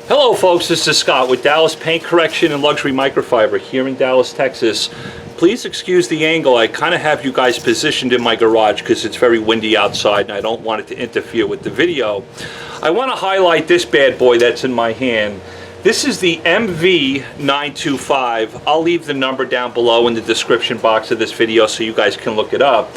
Hello folks, this is Scott with Dallas Paint Correction and Luxury Microfiber here in Dallas, Texas. Please excuse the angle. I kind of have you guys positioned in my garage because it's very windy outside and I don't want it to interfere with the video. I want to highlight this bad boy that's in my hand. This is the MV925. I'll leave the number down below in the description box of this video so you guys can look it up.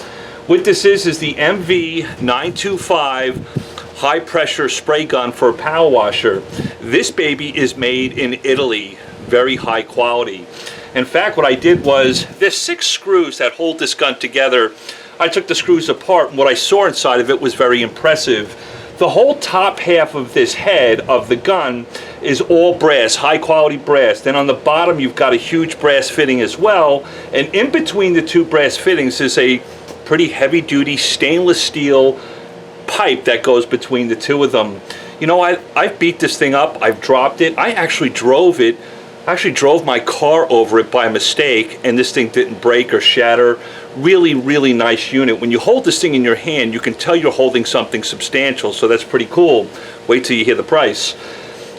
What this is the MV925 high pressure spray gun for a power washer. This baby is made in Italy, very high quality. In fact, what I did was, there's 6 screws that hold this gun together. I took the screws apart and what I saw inside of it was very impressive. The whole top half of this head of the gun is all brass, high quality brass. Then on the bottom you've got a huge brass fitting as well, and in between the 2 brass fittings is a pretty heavy duty stainless steel pipe that goes between the 2 of them. You know, I've beat this thing up, I've dropped it, I actually drove it. I actually drove my car over it by mistake and this thing didn't break or shatter. Really, really nice unit. When you hold this thing in your hand, you can tell you're holding something substantial, so that's pretty cool. Wait till you hear the price.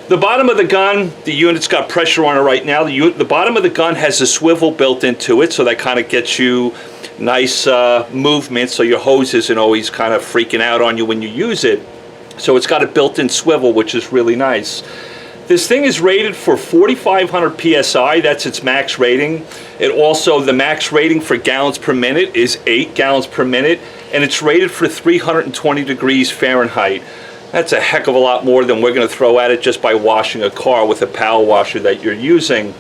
The bottom of the gun, the unit's got pressure on it right now. The bottom of the gun has a swivel built into it, so that kind of gets you nice movement, so your hose isn't always kind of freaking out on you when you use it. So it's got a built-in swivel, which is really nice. This thing is rated for 4,500 PSI, that's its max rating. It also, the max rating for gallons per minute is 8 gallons per minute, and it's rated for 320 degrees Fahrenheit. That's a heck of a lot more than we're going to throw at it just by washing a car with a power washer that you're using.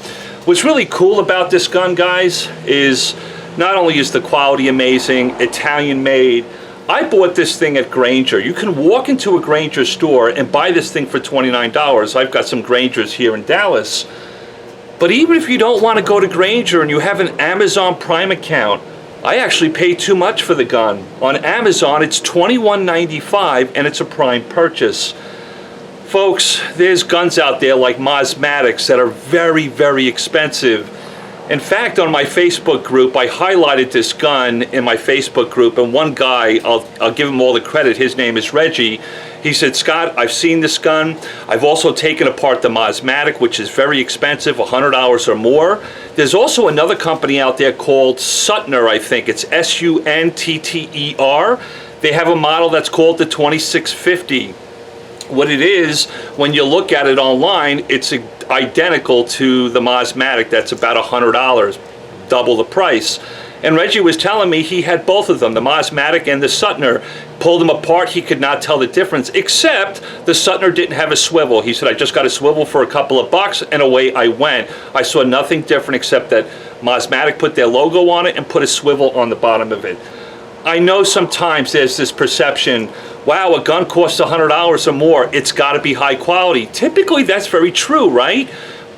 What's really cool about this gun, guys, is not only is the quality amazing, Italian made. I bought this thing at Grainger. You can walk into a Grainger store and buy this thing for $29. I've got some Graingers here in Dallas. But even if you don't want to go to Grainger and you have an Amazon Prime account, I actually paid too much for the gun. On Amazon, it's $21.95 and it's a Prime purchase. Folks, there's guns out there like Mosmatics that are very, very expensive. In fact, on my Facebook group, I highlighted this gun in my Facebook group, and one guy, I'll give him all the credit, his name is Reggie. He said, Scott, I've seen this gun. I've also taken apart the Mosmatic, which is very expensive, $100 or more. There's also another company out there called Suntner, I think. It's S-U-N-T-T-E-R. They have a model that's called the 2650. What it is, when you look at it online, it's identical to the Mosmatic. That's about $100, double the price. And Reggie was telling me he had both of them, the Mosmatic and the Suntner. Pulled them apart, he could not tell the difference, except the Suntner didn't have a swivel. He said, I just got a swivel for a couple of bucks, and away I went. I saw nothing different except that Mosmatic put their logo on it and put a swivel on the bottom of it. I know sometimes there's this perception, wow, a gun costs $100 or more, it's got to be high quality. Typically that's very true, right?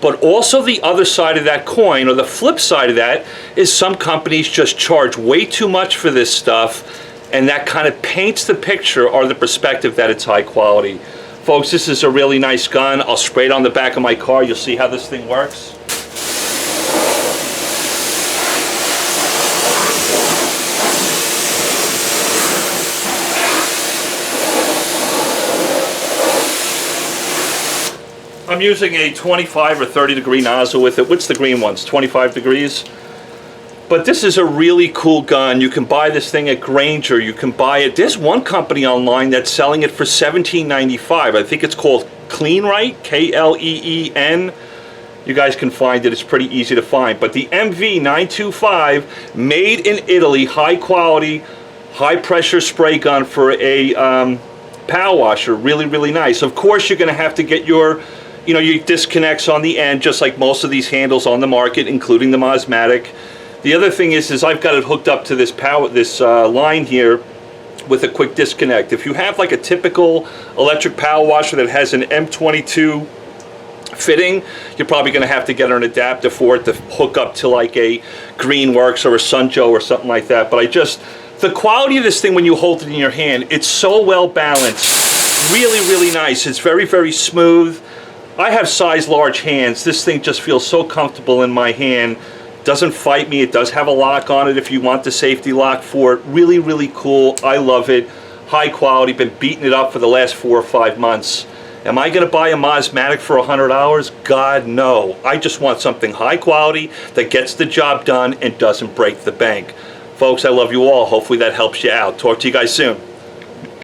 But also the other side of that coin, or the flip side of that, is some companies just charge way too much for this stuff, and that kind of paints the picture or the perspective that it's high quality. Folks, this is a really nice gun. I'll spray it on the back of my car. You'll see how this thing works. I'm using a 25 or 30 degree nozzle with it. What's the green ones? 25 degrees? But this is a really cool gun. You can buy this thing at Grainger. You can buy it. There's one company online that's selling it for $17.95. I think it's called Clean-Right, K-L-E-E-N. You guys can find it. It's pretty easy to find. But the MV925, made in Italy, high quality, high pressure spray gun for a power washer. Really, really nice. Of course, you're going to have to get your disconnects on the end, just like most of these handles on the market, including the Mosmatic. The other thing is I've got it hooked up to this line here with a quick disconnect. If you have like a typical electric power washer that has an M22 fitting, you're probably going to have to get an adapter for it to hook up to like a Greenworks or a Sunjoe or something like that. But the quality of this thing when you hold it in your hand, it's so well balanced. Really, really nice. It's very, very smooth. I have size large hands. This thing just feels so comfortable in my hand. Doesn't fight me. It does have a lock on it if you want the safety lock for it. Really, really cool. I love it. High quality. Been beating it up for the last 4 or 5 months. Am I going to buy a Mosmatic for $100? God, no. I just want something high quality that gets the job done and doesn't break the bank. Folks, I love you all. Hopefully that helps you out. Talk to you guys soon.